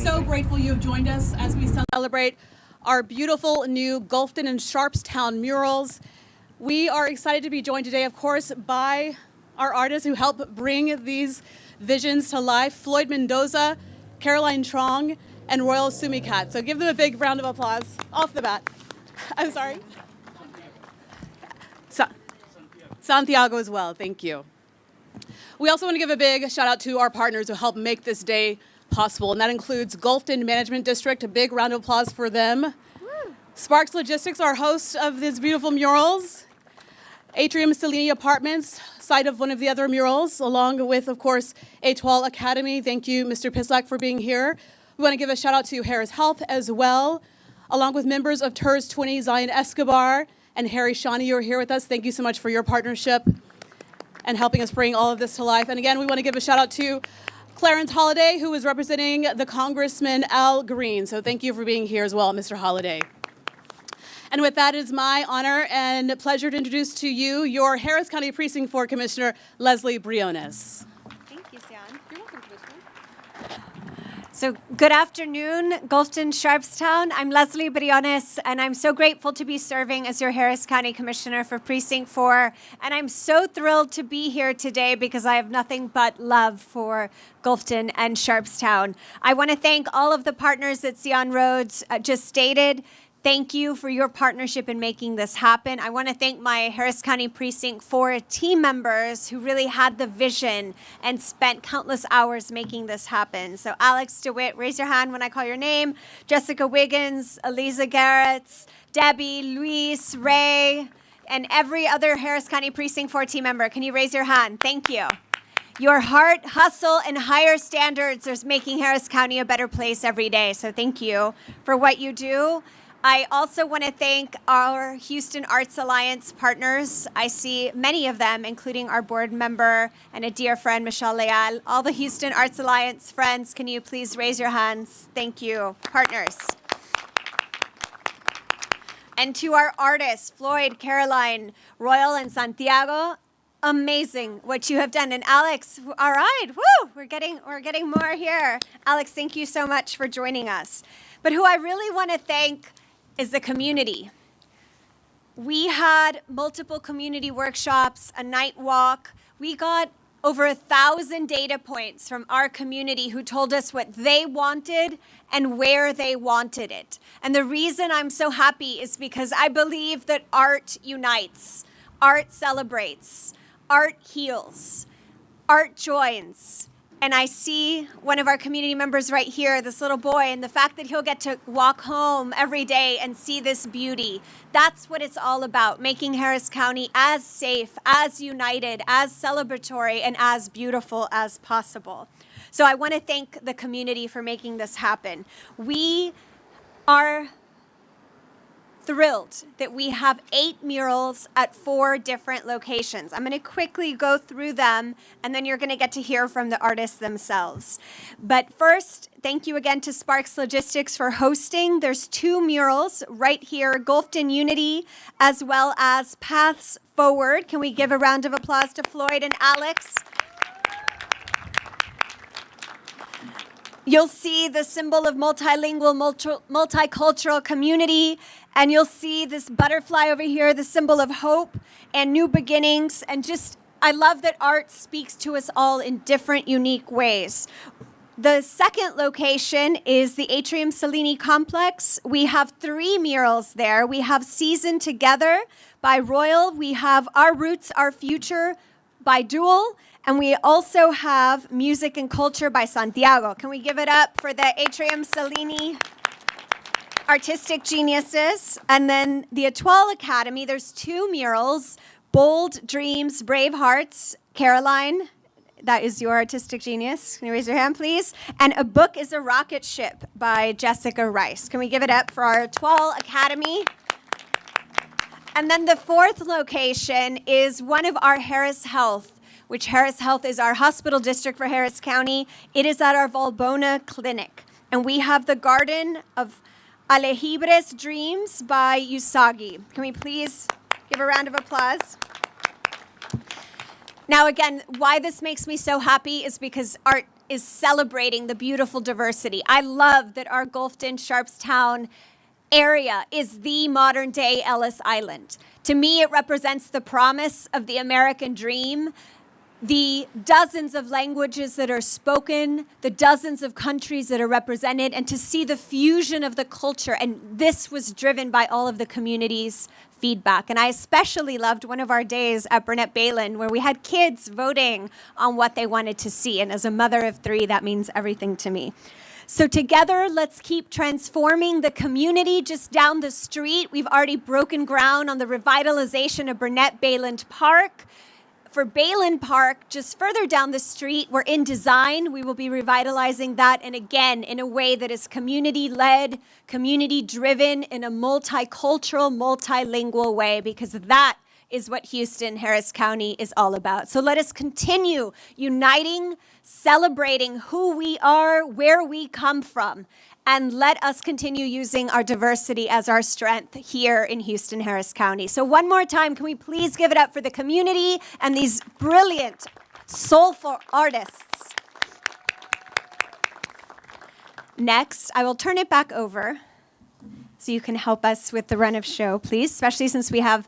So grateful you have joined us as we celebrate our beautiful new Gulfton and Sharpstown murals. We are excited to be joined today, of course, by our artists who help bring these visions to life, Floyd Mendoza, Caroline Trong, and Royal Sumikat. So give them a big round of applause off the bat. I'm sorry? Santiago as well, thank you. We also want to give a big shout out to our partners who help make this day possible, and that includes Gulfton Management District. A big round of applause for them. Woo. Sparks Logistics, our host of these beautiful murals. Atrium Cellini Apartments, site of one of the other murals, along with, of course, Etoile Academy. Thank you, Mr. Pislak, for being here. We want to give a shout out to Harris Health as well, along with members of TERS 20, Zion Escobar, and Harry Shawnee, who are here with us. Thank you so much for your partnership and helping us bring all of this to life. And again, we want to give a shout out to Clarence Holliday, who is representing the Congressman Al Green. So thank you for being here as well, Mr. Holliday. And with that, it is my honor and pleasure to introduce to you your Harris County Precinct 4 Commissioner, Lesley Briones. Thank you, Sian. You're welcome, Commissioner. So good afternoon, Gulfton, Sharpstown. I'm Lesley Briones, and I'm so grateful to be serving as your Harris County Commissioner for Precinct 4. And I'm so thrilled to be here today because I have nothing but love for Gulfton and Sharpstown. I want to thank all of the partners that Sian Rhodes just stated. Thank you for your partnership in making this happen. I want to thank my Harris County Precinct 4 team members who really had the vision and spent countless hours making this happen. So Alex DeWitt, raise your hand when I call your name. Jessica Wiggins, Eliza Garretts, Debbie, Luis, Ray, and every other Harris County Precinct 4 team member. Can you raise your hand? Thank you. Your heart, hustle, and higher standards are making Harris County a better place every day. So thank you for what you do. I also want to thank our Houston Arts Alliance partners. I see many of them, including our board member and a dear friend, Michelle Leal. All the Houston Arts Alliance friends, can you please raise your hands? Thank you, partners. And to our artists, Floyd, Caroline, Royal, and Santiago, amazing what you have done. And Alex, all right, woo, we're getting more here. Alex, thank you so much for joining us. But who I really want to thank is the community. We had multiple community workshops, a night walk. We got over 1,000 data points from our community who told us what they wanted and where they wanted it. And the reason I'm so happy is because I believe that art unites, art celebrates, art heals, art joins. And I see one of our community members right here, this little boy, and the fact that he'll get to walk home every day and see this beauty. That's what it's all about, making Harris County as safe, as united, as celebratory, and as beautiful as possible. So I want to thank the community for making this happen. We are thrilled that we have 8 murals at 4 different locations. I'm going to quickly go through them, and then you're going to get to hear from the artists themselves. But first, thank you again to Sparks Logistics for hosting. There's 2 murals right here, Gulfton Unity, as well as Paths Forward. Can we give a round of applause to Floyd and Alex? You'll see the symbol of multilingual, multicultural community, and you'll see this butterfly over here, the symbol of hope and new beginnings. And just, I love that art speaks to us all in different, unique ways. The second location is the Atrium Cellini Complex. We have 3 murals there. We have Season Together by Royal. We have Our Roots, Our Future by Dual. And we also have Music and Culture by Santiago. Can we give it up for the Atrium Cellini artistic geniuses? And then the Etoile Academy, there's 2 murals, Bold Dreams, Brave Hearts. Caroline, that is your artistic genius. Can you raise your hand, please? And A Book is a Rocket Ship by Jessica Rice. Can we give it up for our Etoile Academy? And then the 4th location is one of our Harris Health, which Harris Health is our hospital district for Harris County. It is at our Valbona Clinic. And we have the Garden of Alejibre's Dreams by Usagi. Can we please give a round of applause? Now again, why this makes me so happy is because art is celebrating the beautiful diversity. I love that our Gulfton, Sharpstown area is the modern day Ellis Island. To me, it represents the promise of the American dream, the dozens of languages that are spoken, the dozens of countries that are represented, and to see the fusion of the culture. And this was driven by all of the community's feedback. And I especially loved one of our days at Burnett Bayland where we had kids voting on what they wanted to see. And as a mother of 3, that means everything to me. So together, let's keep transforming the community just down the street. We've already broken ground on the revitalization of Burnett Bayland Park. For Bayland Park, just further down the street, we're in design. We will be revitalizing that, and again, in a way that is community-led, community-driven, in a multicultural, multilingual way, because that is what Houston, Harris County is all about. So let us continue uniting, celebrating who we are, where we come from, and let us continue using our diversity as our strength here in Houston, Harris County. So one more time, can we please give it up for the community and these brilliant, soulful artists? Next, I will turn it back over so you can help us with the run of show, please, especially since we have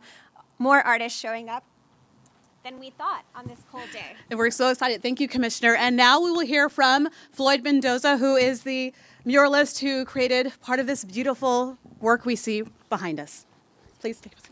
more artists showing up than we thought on this cold day. And we're so excited. Thank you, Commissioner. And now we will hear from Floyd Mendoza, who is the muralist who created part of this beautiful work we see behind us. Please take a seat.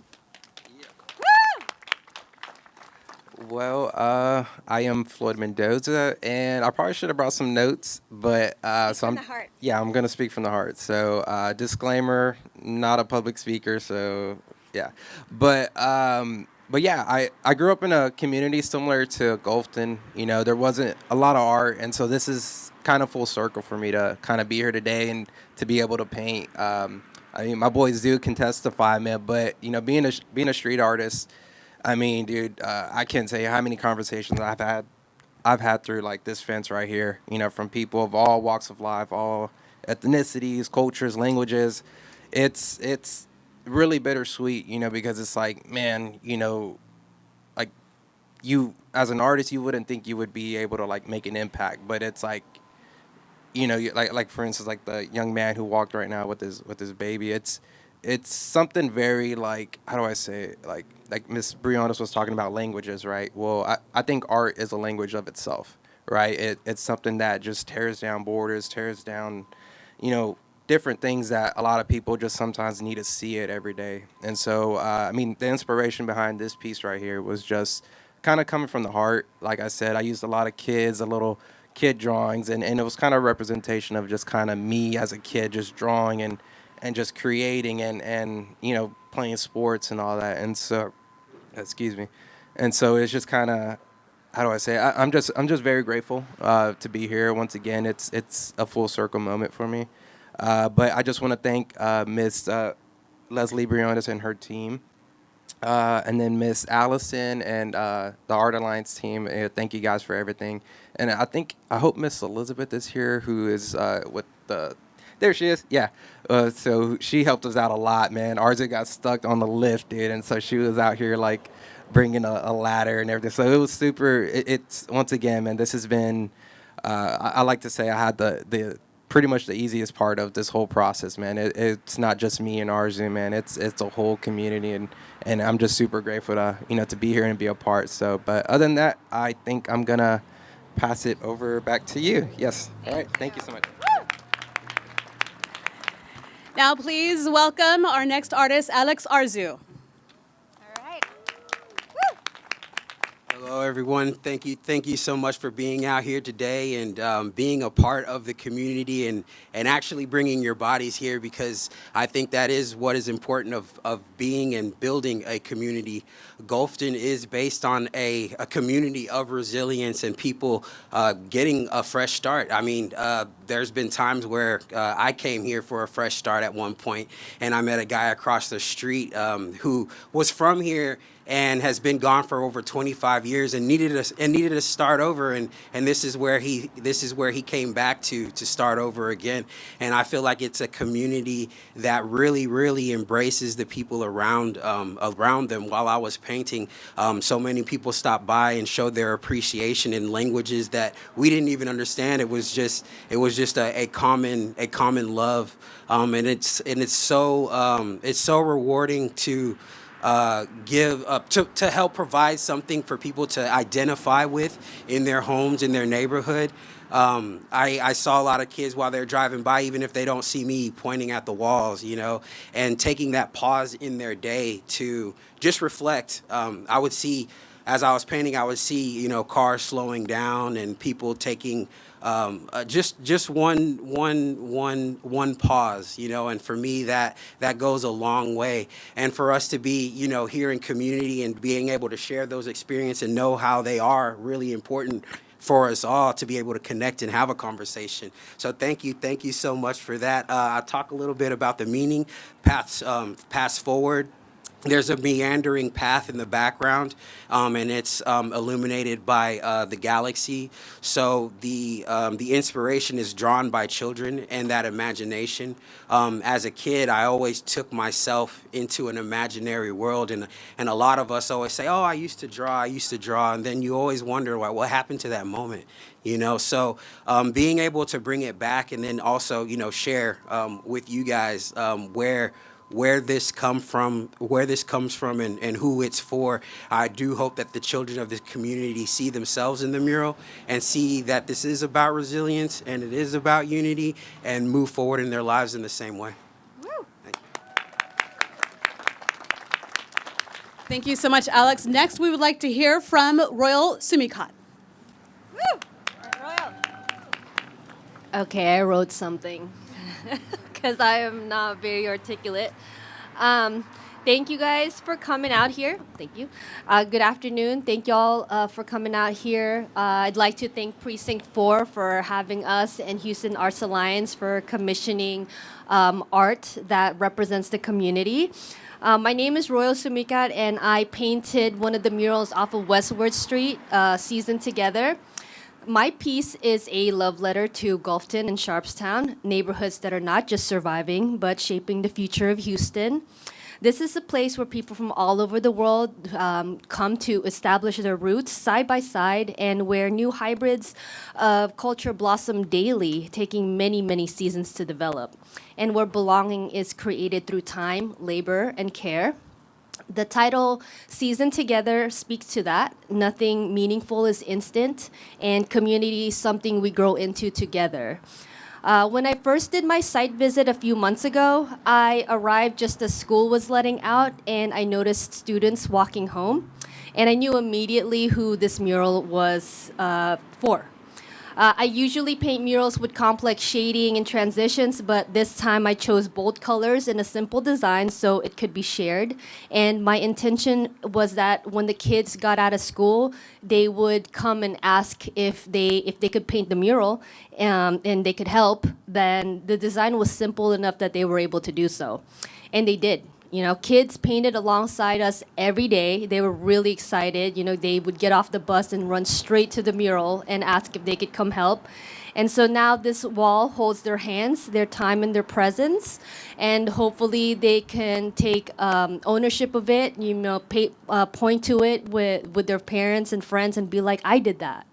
Well, I am Floyd Mendoza, and I probably should have brought some notes, but From the heart. Yeah, I'm gonna speak from the heart. So, disclaimer: not a public speaker. So, yeah, but yeah, I grew up in a community similar to Gulfton. You know, there wasn't a lot of art, and so this is kind of full circle for me to kind of be here today and to be able to paint. I mean, my boys do can testify, man, but you know, being a street artist. I mean, dude, I can't tell you how many conversations I've had through like this fence right here, you know, from people of all walks of life, all ethnicities, cultures, languages. It's really bittersweet, you know, because it's like, man, you know, like you as an artist, you wouldn't think you would be able to like make an impact, but it's like, you know, like for instance, like the young man who walked right now with his baby. It's something very like, how do I say it? Like Miss Briones was talking about languages, right? Well, I think art is a language of itself, right? It's something that just tears down borders, tears down, you know, different things that a lot of people just sometimes need to see it every day. And so, I mean, the inspiration behind this piece right here was just kind of coming from the heart. Like I said, I used a lot of little kid drawings, and it was kind of a representation of just kind of me as a kid just drawing and just creating and you know, playing sports and all that. And so, excuse me. And so it's just kind of, how do I say? I'm just very grateful to be here once again. It's a full circle moment for me. But I just want to thank Miss Lesley Briones and her team, and then Miss Allison and the Art Alliance team. Thank you guys for everything. And I hope Miss Elizabeth is here, who is with the. There she is. Yeah. So she helped us out a lot, man. RJ got stuck on the lift, dude, and so she was out here like bringing a ladder and everything. So it was super. It's once again, man. This has been. I like to say I had the pretty much the easiest part of this whole process, man. It's not just me and Arzu, man. It's a whole community, and I'm just super grateful to be here and be a part. So, but other than that, I think I'm gonna pass it over back to you. Yes. All right. Thank you so much. Now, please welcome our next artist, Alex Arzu. All right. Hello, everyone. Thank you so much for being out here today and being a part of the community and actually bringing your bodies here, because I think that is what is important of being and building a community. Gulfton is based on a community of resilience and people getting a fresh start. I mean, there's been times where I came here for a fresh start at one point, and I met a guy across the street who was from here and has been gone for over 25 years and needed to start over, and this is where he came back to start over again. And I feel like it's a community that really embraces the people around them. While I was painting, so many people stopped by and showed their appreciation in languages that we didn't even understand. It was just a common love, and it's so rewarding to give up to help provide something for people to identify with in their homes, in their neighborhood. I saw a lot of kids while they're driving by, even if they don't see me, pointing at the walls, and taking that pause in their day to just reflect. As I was painting, I would see, cars slowing down and people taking just one pause, and for me that goes a long way. And for us to be, here in community and being able to share those experiences and know how they are really important for us all to be able to connect and have a conversation. So thank you so much for that. I'll talk a little bit about the meaning, paths forward. There's a meandering path in the background, and it's illuminated by the galaxy. So the inspiration is drawn by children and that imagination. As a kid, I always took myself into an imaginary world, and a lot of us always say, "Oh, I used to draw," and then you always wonder, what happened to that moment? So being able to bring it back and then also, share with you guys where this comes from and who it's for. I do hope that the children of this community see themselves in the mural and see that this is about resilience and it is about unity, and move forward in their lives in the same way. Woo. Thank you. Thank you so much, Alex. Next, we would like to hear from Royal Sumikat. Woo. Royal. Okay, I wrote something because I am not very articulate. Thank you guys for coming out here. Thank you. Good afternoon. Thank y'all for coming out here. I'd like to thank Precinct 4 for having us and Houston Arts Alliance for commissioning art that represents the community. My name is Royal Sumikat, and I painted one of the murals off of Westward Street, Season Together. My piece is a love letter to Gulfton and Sharpstown, neighborhoods that are not just surviving, but shaping the future of Houston. This is a place where people from all over the world come to establish their roots side by side, and where new hybrids of culture blossom daily, taking many, many seasons to develop, and where belonging is created through time, labor, and care. The title, Season Together, speaks to that. Nothing meaningful is instant, and community is something we grow into together. When I first did my site visit a few months ago, I arrived just as school was letting out, and I noticed students walking home, and I knew immediately who this mural was for. I usually paint murals with complex shading and transitions, but this time I chose bold colors and a simple design so it could be shared. And my intention was that when the kids got out of school, they would come and ask if they could paint the mural, and they could help. Then the design was simple enough that they were able to do so. And they did. Kids painted alongside us every day. They were really excited. They would get off the bus and run straight to the mural and ask if they could come help. And so now this wall holds their hands, their time, and their presence. And hopefully they can take ownership of it, point to it with their parents and friends and be like, I did that.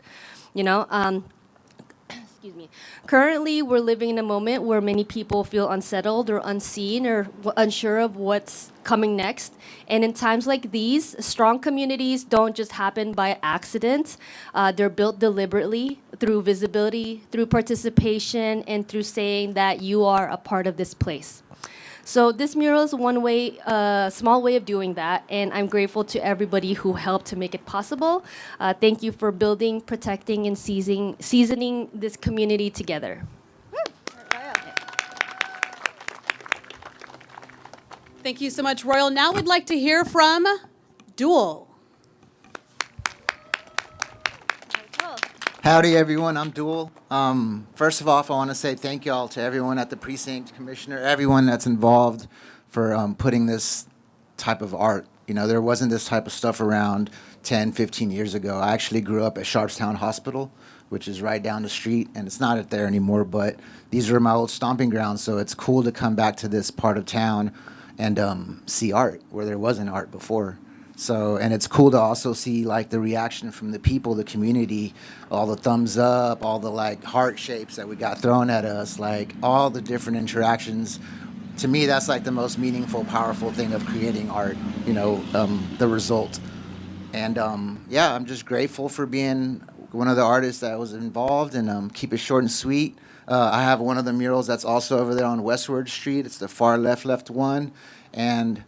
Excuse me. Currently, we're living in a moment where many people feel unsettled or unseen or unsure of what's coming next. And in times like these, strong communities don't just happen by accident. They're built deliberately through visibility, through participation, and through saying that you are a part of this place. So this mural is one way, small way of doing that, and I'm grateful to everybody who helped to make it possible. Thank you for building, protecting, and seasoning this community together. Thank you so much, Royal. Now we'd like to hear from Dual. Howdy, everyone. I'm Dual. First of all, I want to say thank y'all to everyone at the precinct, commissioner, everyone that's involved for putting this type of art. You know, there wasn't this type of stuff around 10, 15 years ago. I actually grew up at Sharpstown Hospital, which is right down the street, and it's not there anymore, but these are my old stomping grounds, so it's cool to come back to this part of town and see art where there wasn't art before. So, and it's cool to also see like the reaction from the people, the community, all the thumbs up, all the like heart shapes that we got thrown at us, like all the different interactions. To me, that's like the most meaningful, powerful thing of creating art, you know, the result. And yeah, I'm just grateful for being one of the artists that was involved, and keep it short and sweet. I have one of the murals that's also over there on Westward Street. It's the far left one. And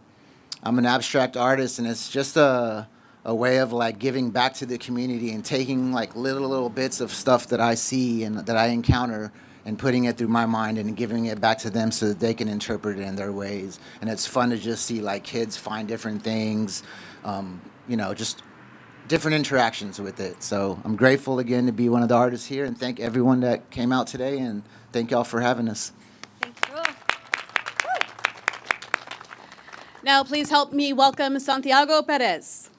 I'm an abstract artist, and it's just a way of like giving back to the community and taking like little bits of stuff that I see and that I encounter and putting it through my mind and giving it back to them so that they can interpret it in their ways. And it's fun to just see like kids find different things, you know, just different interactions with it. So I'm grateful again to be one of the artists here, and thank everyone that came out today, and thank y'all for having us. Thank you. Now, please help me welcome Santiago Perez.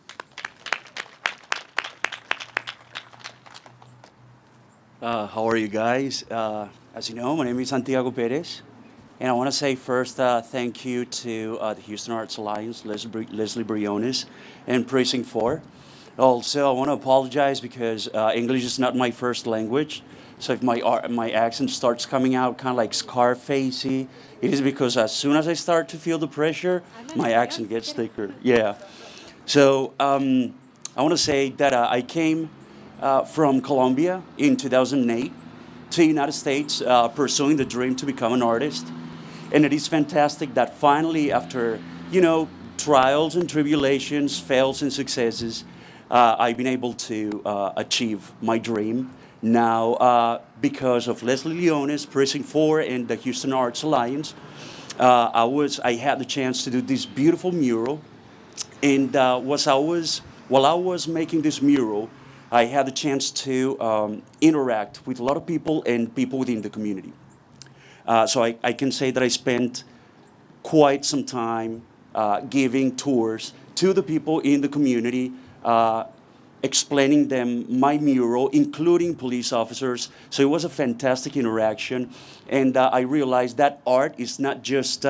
How are you guys? As you know, my name is Santiago Perez, and I want to say first thank you to the Houston Arts Alliance, Lesley Briones, and Precinct 4. Also, I want to apologize because English is not my first language. So if my accent starts coming out kind of like Scarfacey, it is because as soon as I start to feel the pressure, my accent gets thicker. Yeah. So I want to say that I came from Colombia in 2008 to the United States pursuing the dream to become an artist. And it is fantastic that finally, after, you know, trials and tribulations, fails and successes, I've been able to achieve my dream. Now, because of Lesley Briones, Precinct 4, and the Houston Arts Alliance, I had the chance to do this beautiful mural. And while I was making this mural, I had the chance to interact with a lot of people and people within the community. So I can say that I spent quite some time giving tours to the people in the community, explaining them my mural, including police officers. So it was a fantastic interaction. And I realized that art is not just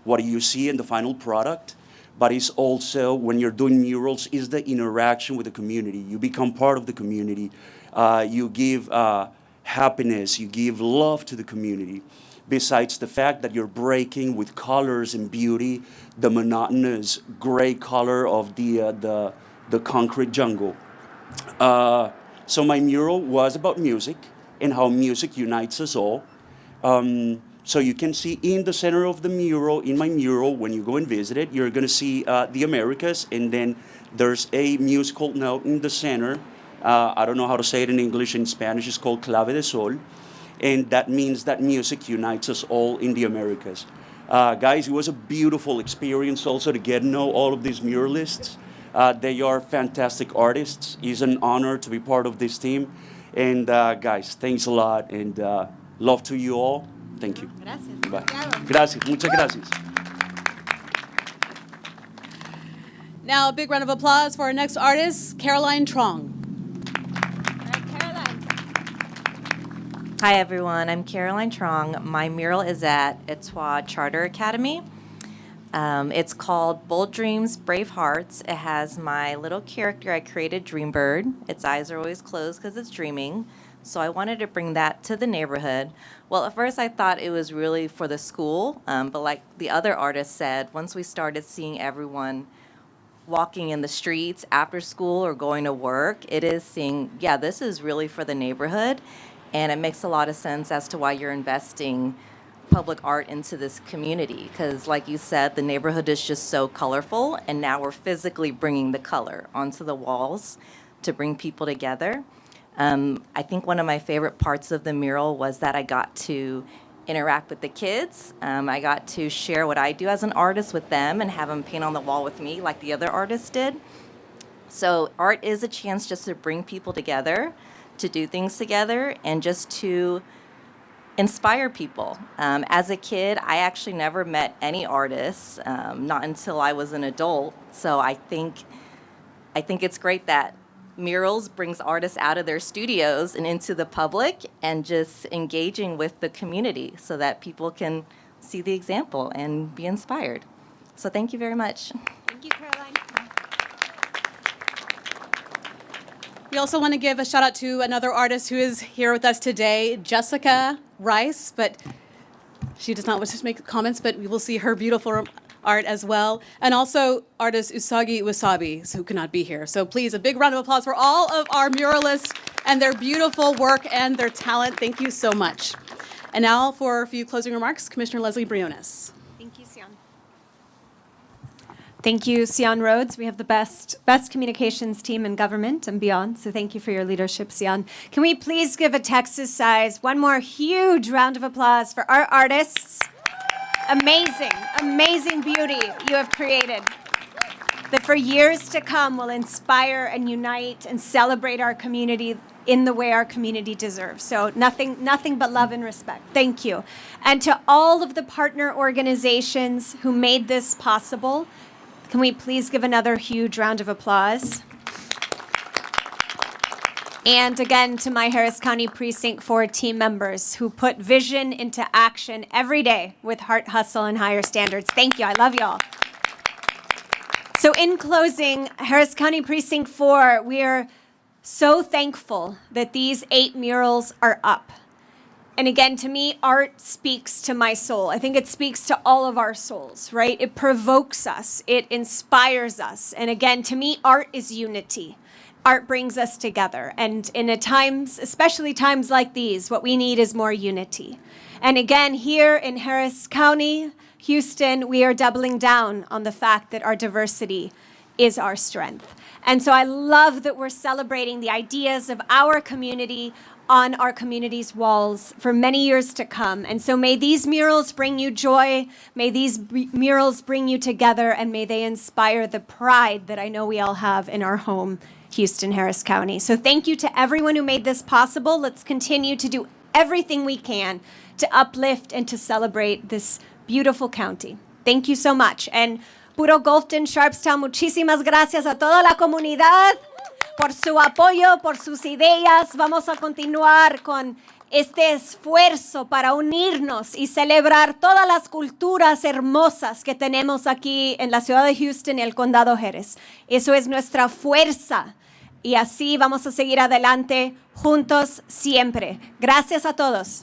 what you see in the final product, but it's also, when you're doing murals, is the interaction with the community. You become part of the community. You give happiness, you give love to the community. Besides the fact that you're breaking with colors and beauty, the monotonous gray color of the concrete jungle. So my mural was about music and how music unites us all. So you can see in the center of the mural, in my mural, when you go and visit it, you're going to see the Americas, and then there's a musical note in the center. I don't know how to say it in English. In Spanish, it's called Clave de Sol, and that means that music unites us all in the Americas. Guys, it was a beautiful experience also to get to know all of these muralists. They are fantastic artists. It's an honor to be part of this team. And guys, thanks a lot, and love to you all. Thank you. Gracias. Bye. Gracias. Muchas gracias. Now, a big round of applause for our next artist, Caroline Trong. All right, Caroline. Hi, everyone. I'm Caroline Trong. My mural is at Etoile Charter Academy. It's called Bold Dreams, Brave Hearts. It has my little character I created, Dreambird. Its eyes are always closed because it's dreaming. So I wanted to bring that to the neighborhood. Well, at first I thought it was really for the school, but like the other artist said, once we started seeing everyone walking in the streets after school or going to work, it is seeing, yeah, this is really for the neighborhood. And it makes a lot of sense as to why you're investing public art into this community, because like you said, the neighborhood is just so colorful, and now we're physically bringing the color onto the walls to bring people together. I think one of my favorite parts of the mural was that I got to interact with the kids. I got to share what I do as an artist with them and have them paint on the wall with me like the other artists did. So art is a chance just to bring people together, to do things together, and just to inspire people. As a kid, I actually never met any artists, not until I was an adult. So I think it's great that Murals brings artists out of their studios and into the public and just engaging with the community so that people can see the example and be inspired. So thank you very much. Thank you, Caroline. We also want to give a shout out to another artist who is here with us today, Jessica Rice, but she does not wish to make comments, but we will see her beautiful art as well. And also artist Usagi Wasabi, who cannot be here. So please, a big round of applause for all of our muralists and their beautiful work and their talent. Thank you so much. And now for a few closing remarks, Commissioner Lesley Briones. Thank you, Sion. Thank you, Sion Rhodes. We have the best communications team in government and beyond, so thank you for your leadership, Sion. Can we please give a Texas size one more huge round of applause for our artists? Amazing, amazing beauty you have created that for years to come will inspire and unite and celebrate our community in the way our community deserves. So nothing but love and respect. Thank you. And to all of the partner organizations who made this possible, can we please give another huge round of applause? And again, to my Harris County Precinct 4 team members who put vision into action every day with heart, hustle, and higher standards. Thank you. I love y'all. So in closing, Harris County Precinct 4, we are so thankful that these 8 murals are up. And again, to me, art speaks to my soul. I think it speaks to all of our souls, right? It provokes us. It inspires us. And again, to me, art is unity. Art brings us together. And in times, especially times like these, what we need is more unity. And again, here in Harris County, Houston, we are doubling down on the fact that our diversity is our strength. And so I love that we're celebrating the ideas of our community on our community's walls for many years to come. And so may these murals bring you joy, may these murals bring you together, and may they inspire the pride that I know we all have in our home, Houston, Harris County. So thank you to everyone who made this possible. Let's continue to do everything we can to uplift and to celebrate this beautiful county. Thank you so much. And puro Gulfton, Sharpstown, muchísimas gracias a toda la comunidad por su apoyo, por sus ideas. Vamos a continuar con este esfuerzo para unirnos y celebrar todas las culturas hermosas que tenemos aquí en la ciudad de Houston y el condado Jerez. Eso es nuestra fuerza. Y así vamos a seguir adelante juntos siempre. Gracias a todos.